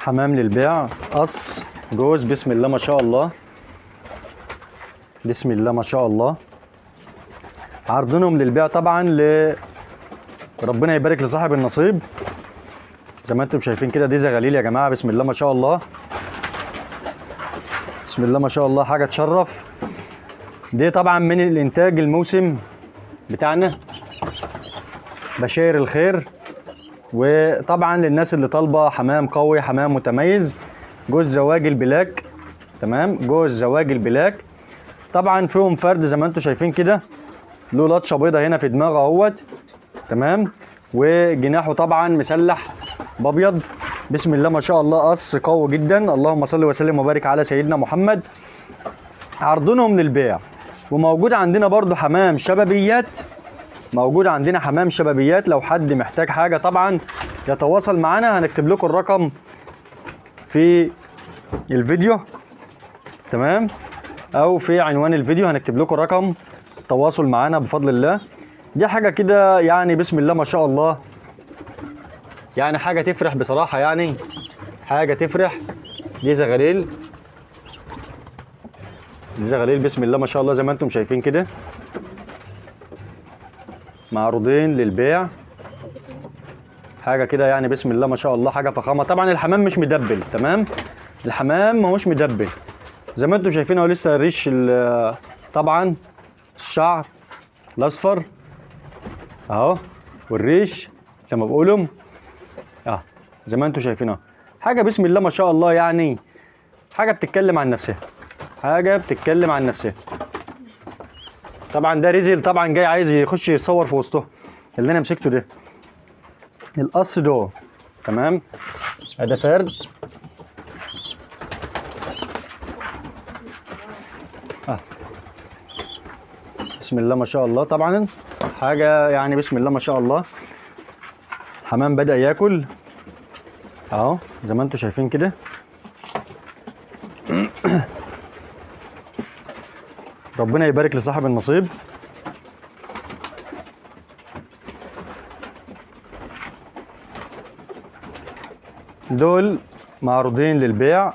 حمام للبيع، قص جوز، بسم الله ما شاء الله، بسم الله ما شاء الله. عرضنهم للبيع طبعا، ربنا يبارك لصاحب النصيب. زي ما انتم شايفين كده، دي زغاليل يا جماعه، بسم الله ما شاء الله، بسم الله ما شاء الله، حاجه تشرف. دي طبعا من الانتاج الموسم بتاعنا، بشاير الخير. وطبعا للناس اللي طالبه حمام قوي، حمام متميز، جوز زواج البلاك. تمام، جوز زواج البلاك. طبعا فيهم فرد زي ما انتم شايفين كده، له لطشه بيضه هنا في دماغه اهوت. تمام، وجناحه طبعا مسلح بابيض، بسم الله ما شاء الله، قص قوي جدا. اللهم صل وسلم وبارك على سيدنا محمد. عرضنهم للبيع. وموجود عندنا برضو حمام شبابيات، موجود عندنا حمام شبابيات. لو حد محتاج حاجه طبعا يتواصل معنا، هنكتب لكم الرقم في الفيديو. تمام، او في عنوان الفيديو هنكتب لكم رقم التواصل معنا بفضل الله. دي حاجه كده يعني بسم الله ما شاء الله، يعني حاجه تفرح بصراحه، يعني حاجه تفرح. دي زغاليل، دي زغاليل بسم الله ما شاء الله، زي ما انتم شايفين كده، معروضين للبيع. حاجه كده يعني بسم الله ما شاء الله، حاجه فخامه. طبعا الحمام مش مدبل، تمام، الحمام ما هوش مدبل زي ما انتم شايفين اهو. لسه الريش طبعا الشعر الاصفر اهو، والريش زي ما بقولهم زي ما انتم شايفين اهو. حاجه بسم الله ما شاء الله، يعني حاجه بتتكلم عن نفسها، حاجه بتتكلم عن نفسها. طبعا ده ريزل طبعا جاي عايز يخش يتصور في وسطه، اللي انا مسكته ده القص ده. تمام، ده فرد بسم الله ما شاء الله. طبعا حاجه يعني بسم الله ما شاء الله، حمام بدأ ياكل اهو زي ما انتم شايفين كده. ربنا يبارك لصاحب النصيب. دول معروضين للبيع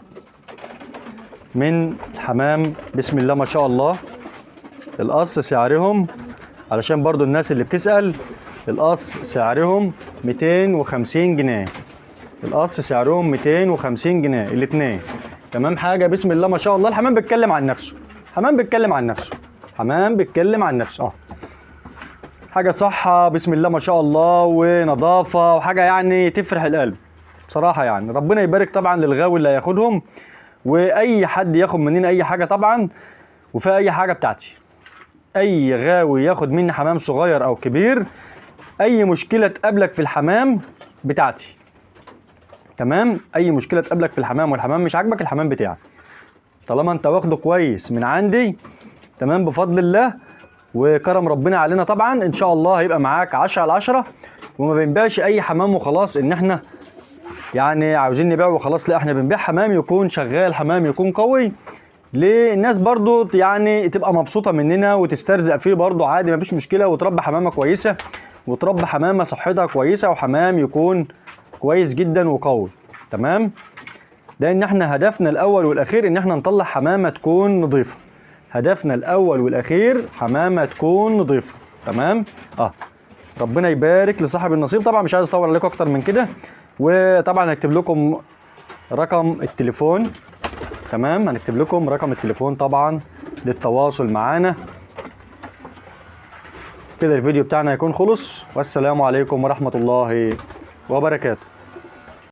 من حمام بسم الله ما شاء الله. القص سعرهم، علشان برضو الناس اللي بتسأل، القص سعرهم 250 جنيه. القص سعرهم 250 جنيه الاثنين. تمام، حاجه بسم الله ما شاء الله. الحمام بيتكلم عن نفسه، حمام بيتكلم عن نفسه، حمام بيتكلم عن نفسه حاجه صحه بسم الله ما شاء الله، ونظافه، وحاجه يعني تفرح القلب بصراحه. يعني ربنا يبارك طبعا للغاوي اللي هياخدهم، واي حد ياخد مننا اي حاجه طبعا، وفي اي حاجه بتاعتي. اي غاوي ياخد مني حمام صغير او كبير، اي مشكله تقابلك في الحمام بتاعتي. تمام، اي مشكله تقابلك في الحمام والحمام مش عاجبك، الحمام بتاعك طالما انت واخده كويس من عندي، تمام، بفضل الله وكرم ربنا علينا طبعا، ان شاء الله هيبقى معاك 10 على 10. وما بنبيعش اي حمام وخلاص ان احنا يعني عاوزين نبيع وخلاص، لا، احنا بنبيع حمام يكون شغال، حمام يكون قوي، للناس برضو يعني تبقى مبسوطه مننا وتسترزق فيه برضو عادي، مفيش مشكله، وتربي حمامه كويسه، وتربي حمامه صحتها كويسه، وحمام يكون كويس جدا وقوي. تمام، ده ان احنا هدفنا الاول والاخير ان احنا نطلع حمامه تكون نظيفه. هدفنا الاول والاخير حمامه تكون نظيفه. تمام، ربنا يبارك لصاحب النصيب. طبعا مش عايز اطول عليكم اكتر من كده، وطبعا هكتب لكم رقم التليفون. تمام، هنكتب لكم رقم التليفون طبعا للتواصل معانا. كده الفيديو بتاعنا يكون خلص، والسلام عليكم ورحمه الله وبركاته.